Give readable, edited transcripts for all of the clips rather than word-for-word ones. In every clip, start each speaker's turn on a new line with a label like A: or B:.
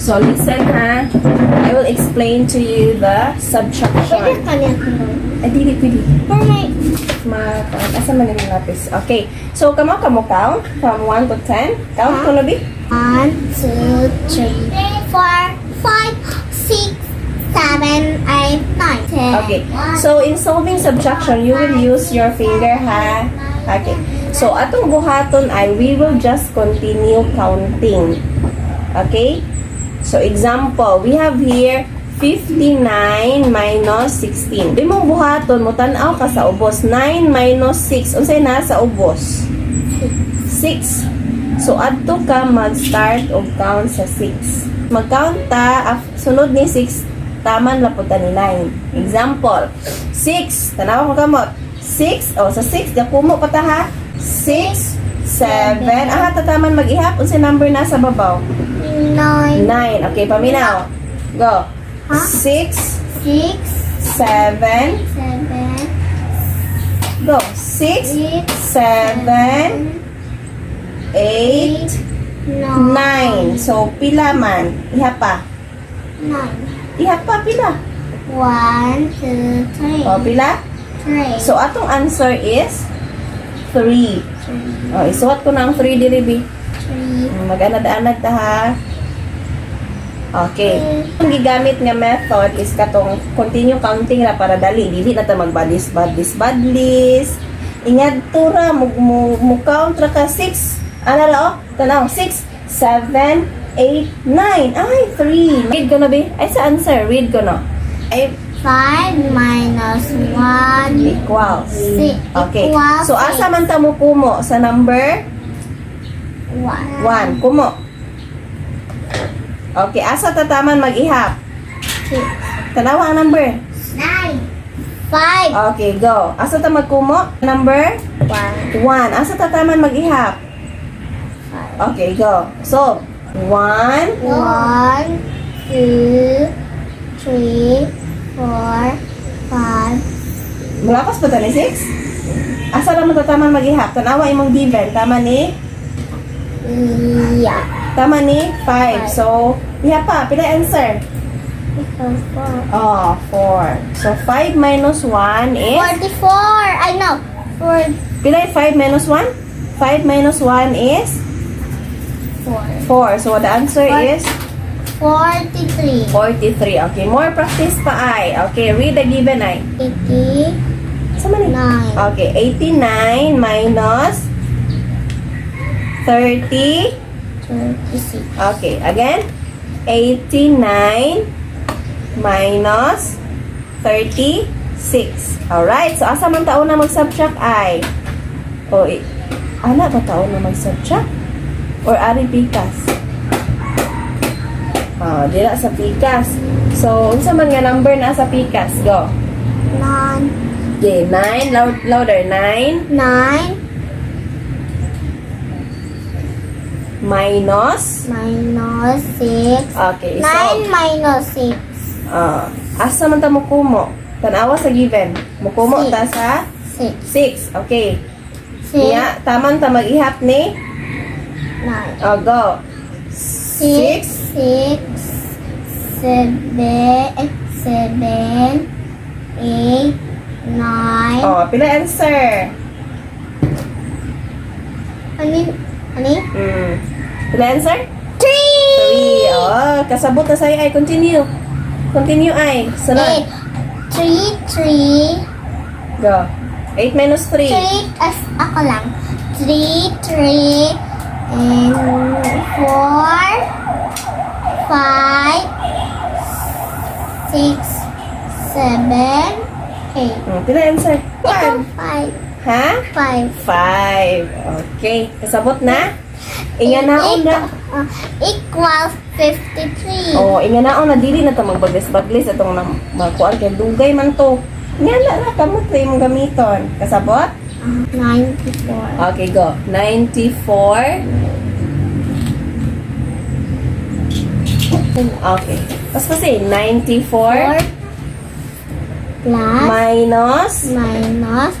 A: So listen ha. I will explain to you the subtraction. Ay, dili. Asa man yung lapis? Okay. So, kamo count from 1 to 10. Count ko na, Bi?
B: 1, 2, 3, 4, 5, 6, 7, 8, 9, 10.
A: Okay. So, in solving subtraction, you will use your finger, ha? Okay. So, atong buhaton ay we will just continue counting. Okay? So, example, we have here 59 minus 16. Di mo buhaton, mo tanaw ka sa ubos. 9 minus 6. Unsay na sa ubos? 6. So, adto ka mag-start of count sa 6. Mag-count ta, sunod ni 6, taman laputan ni 9. Example, 6. Tanaw ko kamot. 6. O, sa 6, yakumo pa ta ha. 6, 7. Aha, tataman mag-ihap. Unsay number na sa babaw?
B: 9.
A: 9. Okay, paminaw. Go. 6,
B: 6,
A: 7.
B: 7,
A: Go. 6, 7, 8, 9. So, pila man. Ihap pa.
B: 9.
A: Ihap pa, pila.
B: 1, 2, 3.
A: O, pila?
B: 3.
A: So, atong answer is 3. O, isuot ko na ang 3 diri, Bi.
B: 3.
A: Mag-anad-anad ta, ha? Okay. Ang gigamit nga method is katong continue counting ra para dali. Dili na ta magbadlis. Ingat to ra, count ra ka 6. Ano ra, oh? Tanaw, 6, 7, 8, 9. Ay, 3. Read ko na, Bi. Ay, sa answer. Read ko na. Ay,
B: 5 minus 1
A: equals.
B: 6.
A: Okay.
B: Equals
A: So, asa man ta mo kumo? Sa number 1. Kumo. Okay. Asa tataman mag-ihap?
B: 6.
A: Tanawa ang number.
B: 9. 5.
A: Okay, go. Asa ta magkumo? Number
B: 1.
A: 1. Asa tataman mag-ihap?
B: 5.
A: Okay, go. So, 1,
B: 1, 2, 3, 4, 5.
A: Mulapas pa ta ni 6? Asa ra matataman mag-ihap? Tanawa imong given. Tama ni?
B: Yeah.
A: Tama ni? 5. So, ihap pa. Pila answer?
B: Because 4.
A: Oh, 4. So, 5 minus 1 is?
B: 44. I know. 4.
A: Pila 5 minus 1? 5 minus 1 is? 4. So, the answer is?
B: 43.
A: 43. Okay, more practice pa ay. Okay, read the given ay.
B: 89.
A: Sama ni? Okay, 89 minus 30.
B: 36.
A: Okay, again. 89 minus 36. Alright, so asa man taon na mag-subtract ay? O, ana ba taon na mag-subtract? Or ari pikas? Dila sa pikas. So, unsa man nga number na sa pikas? Go.
B: 9.
A: Okay, 9. Louder. 9 minus.
B: Minus 6.
A: Okay, so
B: 9 minus 6.
A: asa man ta mo kumo? Tanawa sa given. Mo kumo ta sa
B: 6.
A: 6. Okay.
B: 6.
A: Niya, taman ta mag-ihap ni?
B: 9.
A: Go.
B: 6, 6, 7, 8, 9.
A: Pila answer?
B: Ano?
A: Pila answer? 3.
B: 3.
A: Kasabot na sa'yo ay. Continue ay. Sunod.
B: 3.
A: Go. 8 minus 3.
B: 3. Ako lang. 3, and 4, 5, 6, 7, 8.
A: Pila answer?
B: Ikaw,
A: 1.
B: 5.
A: Ha?
B: 5.
A: 5. Okay. Kasabot na? Inganaon na.
B: Equals 53.
A: Inganaon na. Dili na ito magbaglis-baglis. Itong magkuhan kay dugay man to. Ingana na. Kamot na yung gamiton. Kasabot?
B: 94.
A: Okay, go. 94. Okay. Tapos kasi, 94
B: plus
A: minus
B: minus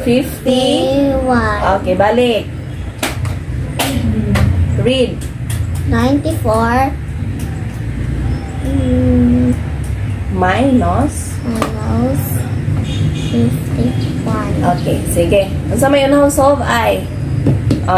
A: 50.
B: 51.
A: Okay, balik. Read.
B: 94
A: Minus.
B: minus 51.
A: Okay, sige. Kung sa may unahang solve ay,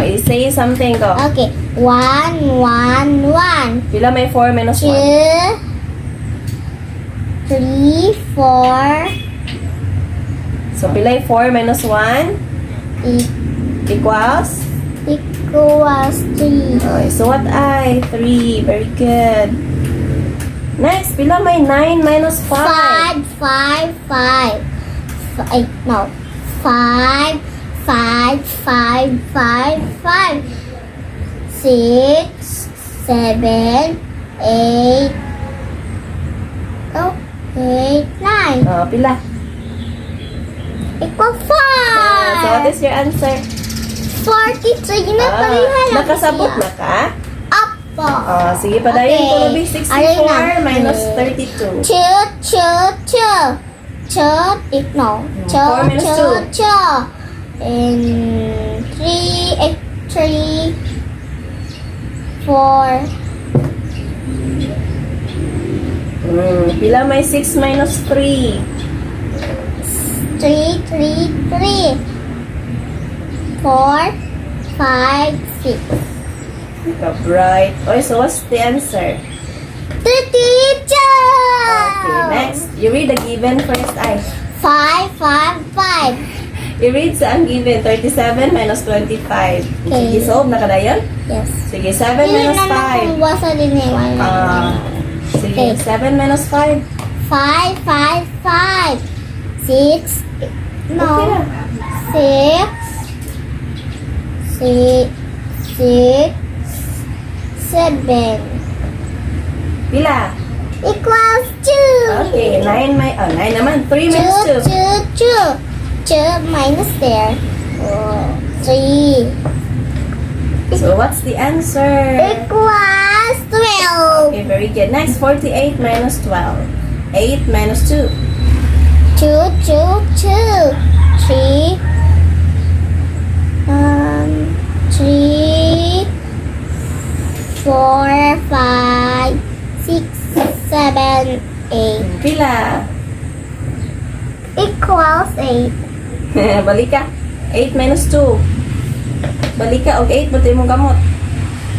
A: i-say something ko.
B: Okay, 1, 1, 1.
A: Pila may 4 minus 1?
B: 2, 3, 4,
A: So, pilay 4 minus 1 equals?
B: equals 3.
A: Okay, so what ay? 3. Very good. Next, pila may 9 minus 5?
B: 5, 5, 5. No. 5, 5, 5, 5, 5. 6, 7, 8. Oh, 8, 9.
A: Pila?
B: Equal 5.
A: So, what is your answer?
B: 43 na parihan.
A: Nakasabot na ka?
B: Apo.
A: Sige pa dahil.
B: Okay.
A: Tulobi 64 minus 32.
B: 2, 2, 2. 2, no.
A: 4 minus 2.
B: 2. And 3, 3, 4.
A: Pila may 6 minus 3?
B: 3, 3, 3. 4, 5, 6.
A: Right. Okay, so what's the answer?
B: The teacher!
A: Okay, next. You read the given first.
B: 5, 5, 5.
A: You read sa ang given. 37 minus 25.
B: Okay.
A: Sige, solve na ka na yun?
B: Yes.
A: Sige, 7 minus 5.
B: Basa din eh.
A: Sige,
B: Okay.
A: 7 minus 5.
B: 5, 5, 5. 6.
A: Okay
B: No.
A: na.
B: 6, 7.
A: Pila?
B: Equals 2.
A: Okay, 9 naman. 3 minus 2.
B: 2 minus there. 3.
A: So, what's the answer?
B: Equals 12.
A: Okay, very good. Next, 48 minus 12. 8 minus 2.
B: 2, 2, 2. 3. 3, 4, 5, 6, 7, 8.
A: Pila?
B: Equals 8.
A: Balik ka. 8 minus 2. Balik ka. Og 8, buti mong kamot.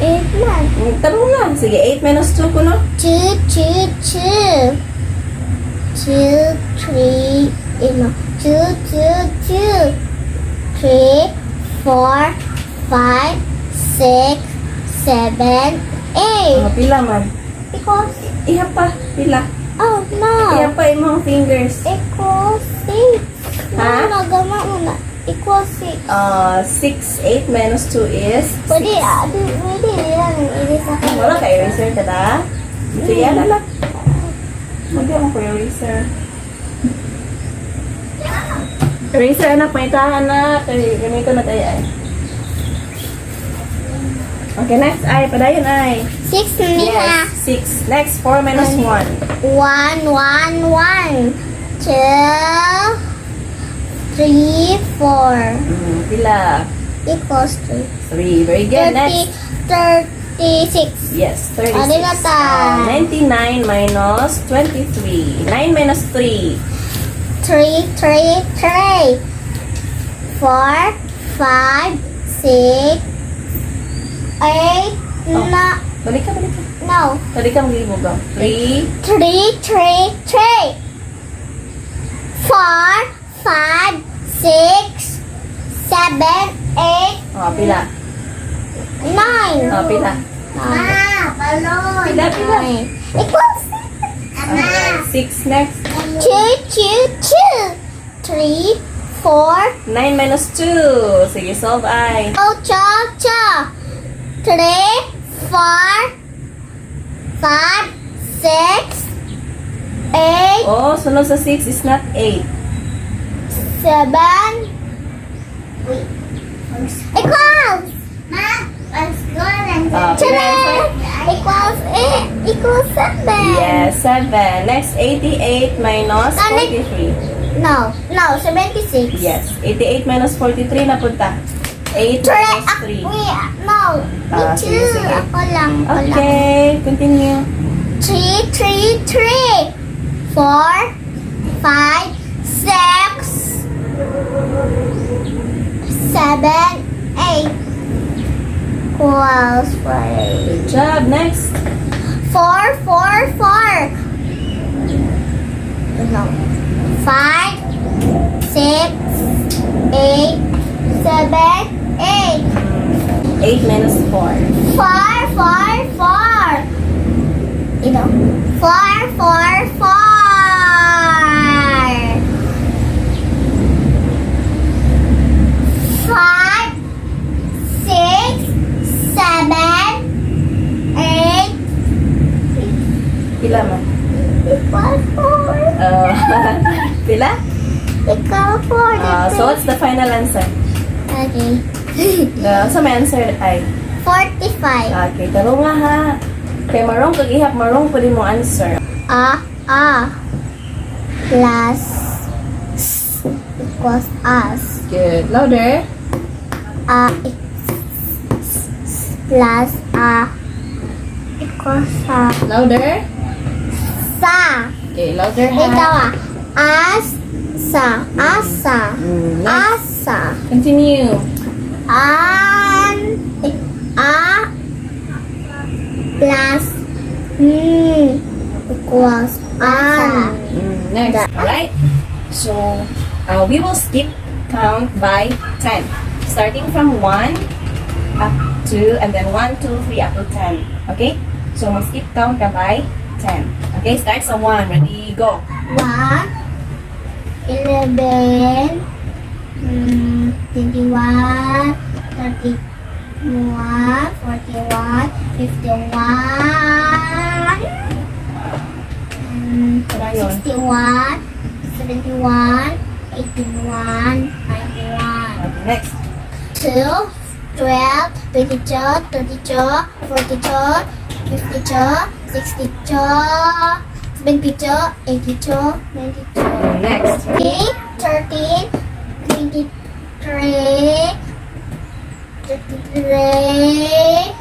B: 8 man.
A: Tarong nga. Sige, 8 minus 2 kuno.
B: 2, 2, 2. 2, 3, 2, 2, 2. 3, 4, 5, 6, 7, 8.
A: Pila man.
B: Equals,
A: Iha pa. Pila.
B: oh
A: Iha
B: no.
A: pa imong fingers.
B: Equals 6.
A: Ha?
B: No, nagama mo na. Equals 6.
A: 6. 8 minus 2 is?
B: Pwede, pwede yan. Ilis ako.
A: Wala ka eraser ka ta? Sige, alala. Hindi ako ko eraser. Eraser anak, may tahan na. Gamit ko na tayo ay. Okay, next ay. Padayon ay.
B: 6 niya.
A: Yes, 6. Next, 4 minus 1.
B: 1, 1, 1. 2, 3, 4.
A: Pila?
B: Equals 3.
A: 3. Very good. Next.
B: 36.
A: Yes, 36.
B: Ano na ta?
A: 99 minus 23. 9 minus 3.
B: 3, 3, 3. 4, 5, 6, 8, na,
A: Balik ka.
B: no.
A: Balik ka mag-ibog. 3.
B: 3, 3, 3. 4, 5, 6, 7, 8,
A: Pila?
B: 9.
A: Pila?
B: Balon.
A: Pila?
B: Equals
A: Okay, 6 next.
B: 2, 2, 2. 3, 4.
A: 9 minus 2. Sige, solve ay.
B: Oh, cha. 3, 4, 5, 6, 8,
A: Oh, sunod sa 6 is not 8.
B: 7. Equals.
A: Pila answer?
B: Equals 8. Equals 7.
A: Yes, 7. Next, 88 minus 43.
B: No, 76.
A: Yes, 88 minus 43 na punta. 8 minus 3.
B: No. Me
A: Sige,
B: too.
A: sige.
B: Ako lang.
A: Okay, continue.
B: 3, 3, 3. 4, 5, 6, 7, 8. Equals 4.
A: Good job. Next.
B: 4, 4, 4. No. 5, 6, 8, 7, 8.
A: 8 minus 4.
B: 4, 4, 4. You know. 4, 4, 4. 5, 6, 7, 8.
A: Pila man?
B: Equals 4.
A: Pila?
B: Equals 4.
A: So what's the final answer?
B: Okay.
A: So may answer ay.
B: 45.
A: Okay, taro nga ha. Kay marong kag-ihap, marong pwede mo answer.
B: Plus s equals us.
A: Good. Louder.
B: Plus equals
A: Louder.
B: sa.
A: Okay, louder ha.
B: Ikaw asa. Asa.
A: Next.
B: Asa.
A: Continue.
B: Plus equals an.
A: Next. Alright. So, we will skip count by 10. Starting from 1 up to, and then 1, 2, 3 up to 10. Okay? So, mag-skip count ka by 10. Okay? Start sa 1. Ready? Go.
B: 1, 11, 21, 31, 41, 51,
A: Tara yun.
B: 61, 71, 81, 91.
A: Okay, next.
B: 12, 12, 22, 32, 42, 52, 62, 72, 82, 92.
A: Next.
B: 13, 23, 33,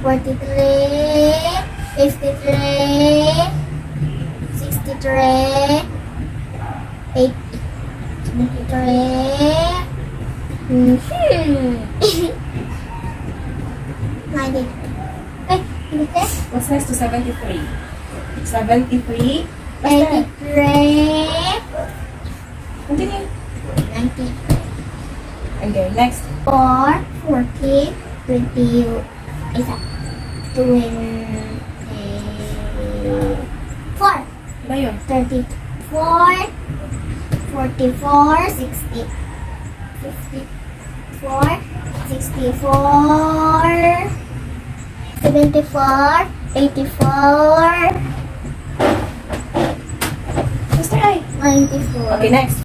B: 43, 53, 63, 80, 73, 90. Ay, hindi ka?
A: What's next to 73? 73. Basta.
B: 83,
A: Continue.
B: 90.
A: Okay, next.
B: 4, 40, 20, isa, 24,
A: Ba yun?
B: 34, 44, 60, 54, 64, 74, 84,
A: Sister, ay.
B: 94.
A: Okay, next.